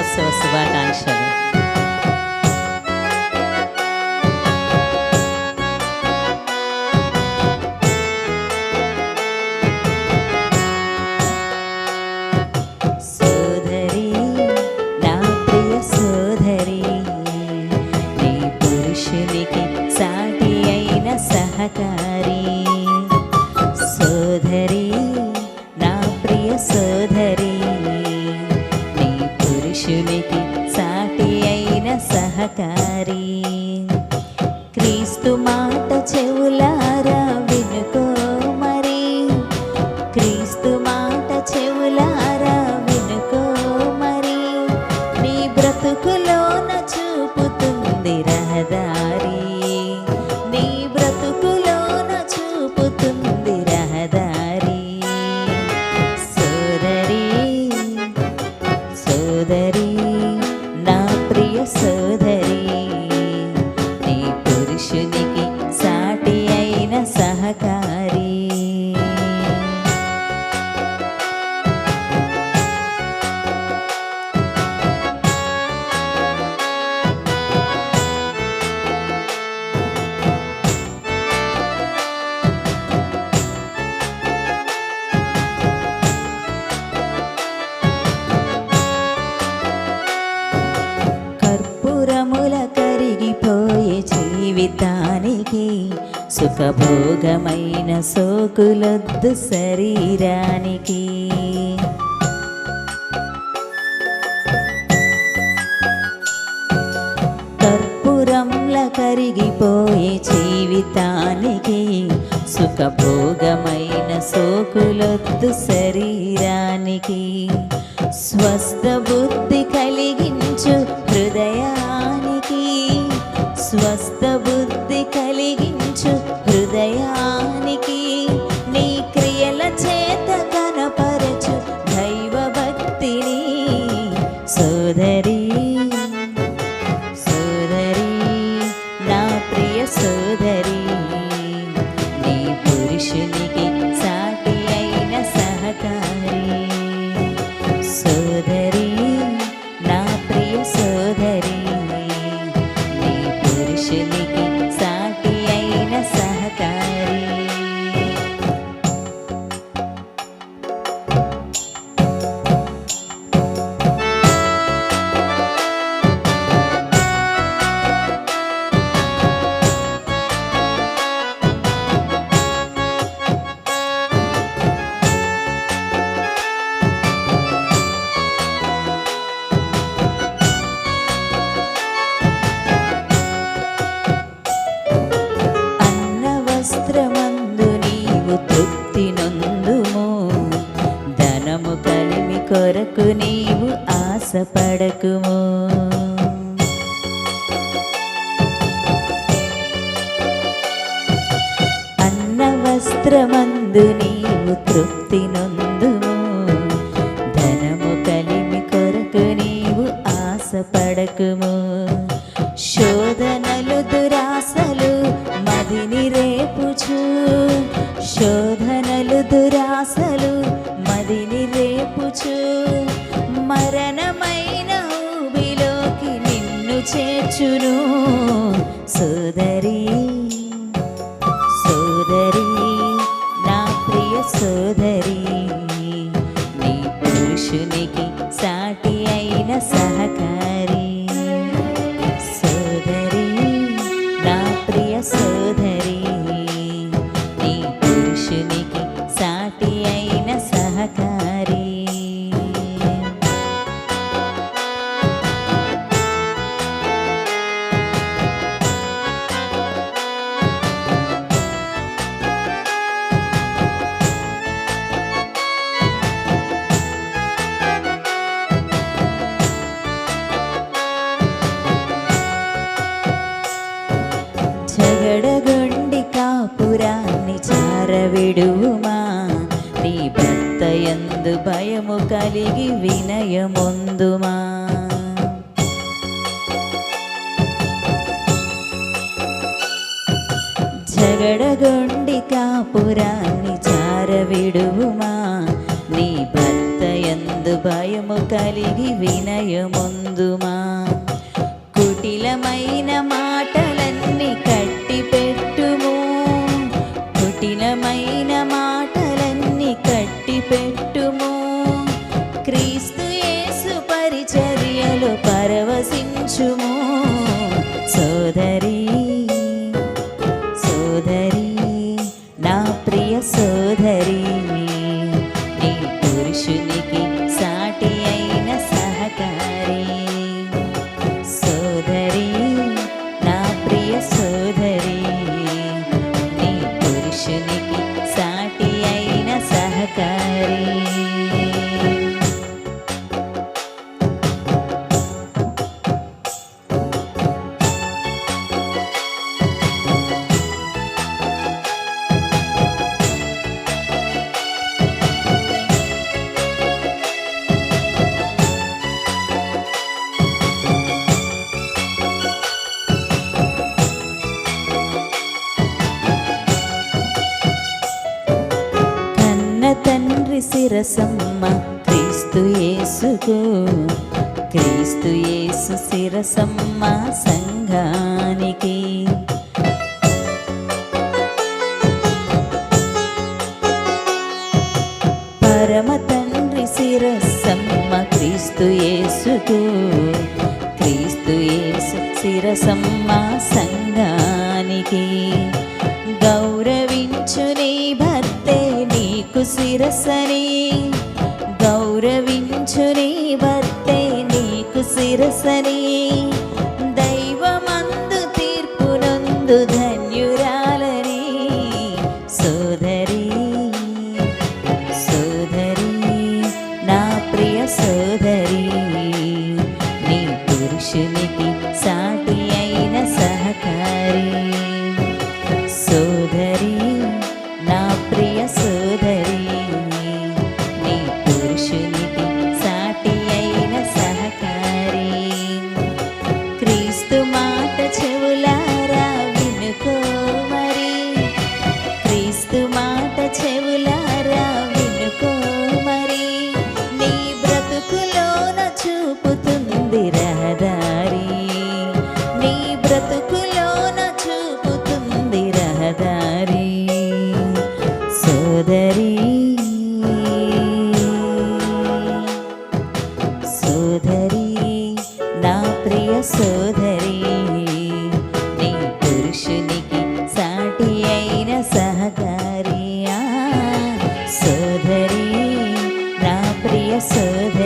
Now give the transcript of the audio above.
దినోత్సవ శుభాకాంక్షలు. సోదరి, నా ప్రియ సోదరి, నీ పురుషునికి సాటి అయిన సహకారి. సోదరి, నా ప్రియ సోదరి, నీ పురుషునికి సాటి అయిన సహకారి. క్రీస్తు మాట చెవులారా వినుకో మరి, క్రీస్తు మాట చెవులారా వినుకో మరి, నీ బ్రతుకులోన చూపుతుంది రహదారి, నీ బ్రతుకులోన చూపుతుంది రహదారి. సోదరి, సోదరి, నా ప్రియ సోదరి, నీ పురుషునికి సాటి అయిన సహకారి. కర్పూరముల కరిగిపోయే జీవితానికి సుఖభోగమైన సోకులొద్దు శరీరానికి. కర్పూరంల కరిగిపోయే జీవితానికి సుఖభోగమైన సోకులొద్దు శరీరానికి. స్వస్థ బుద్ధి కలిగించు హృదయానికి, స్వస్థ బుద్ధి కలిగించు హృదయానికి, నీ క్రియల చేత కనపరచు దైవ భక్తిని. సోదరి, సోదరి, నా ప్రియ సోదరి, నీ పురుషునికి సాటి అయిన సహకారి. సోదరి, నా ప్రియ సోదరి, నీ పురుషునికి సాటి అయిన సహకారి. వస్త్రమందు నీవు తృప్తి నొందుము, ధనము కలిమి కొరకు నీవు ఆశపడకుము. అన్న వస్త్రమందు నీవు తృప్తి నొందుము, ధనము కలిమి కొరకు నీవు ఆశపడకుము. శోధనలు దురాశలు మదిని రేపుచు, శోధనలు దురాశలు మదిని రేపుచు, మరణమైన ఊబిలోకి నిన్ను చేర్చును. సోదరి, సోదరి, నా ప్రియ సోదరి, నీ పురుషునికి సాటి అయిన సహకారి. సోదరి, నా ప్రియ సోదరి, నీ పురుషునికి సాటి అయిన సహకారి. జగడగొండి కాపురాన్ని చారవిడుమా, నీ భర్త యందు భయము కలిగి వినయమొందుమా. జగడగొండి కాపురాన్ని చారవిడుమా, నీ భర్త యందు యందు భయము కలిగి వినయముందుమా. కుటిలమైన మాటలన్నీ కట్టిపెట్టుము, కుటిలమైన మాటలన్నీ కట్టిపెట్టుము. క్రీస్తు యేసు పరిచర్యలో పరవశించుము. సోదరీ సోదరీ నా ప్రియ సోదరీ, నీ పురుషునికి సాటి అయిన సహకారి. సోదరీ నా ప్రియ సోదరీ, నీ పురుషునికి సాటి అయిన సహకారి. తండ్రి శిరసమ్మ క్రీస్తు యేసుకు, క్రీస్తు యేసు శిరసమ్మ సంఘానికి. పరమ తండ్రి శిరసమ్మ క్రీస్తు యేసుకు, క్రీస్తు యేసు శిరసమ్మ సంఘానికి. గౌరవించు నీ భర్తే నీకు శిరసని, గౌరవించు నీ భర్తే నీకు శిరసని. దైవమందు తీర్పునందు ధన్యురాలని. సోదరీ సోదరీ నా ప్రియ సోదరీ, నీ పురుషునికి సాటి అయిన సహకారి. సోదరీ నా ప్రియ సోదరీ, నీ పురుషునికి సాటి అయిన సహకారి. క్రీస్తు మాట చెవులారా వినుకో మరి, క్రీస్తు మాట చెవులారా వినుకో మరి. నీ బ్రతుకులోన చూపుతుంది రహదారి, నీ బ్రతుకులోన చూపుతుంది రహదారి. సోదరీ సోదరీ నా ప్రియ సోదరీ, నీ పురుషునికి సాటి అయిన సహకారి. సోదరీ నా ప్రియ సోదరీ.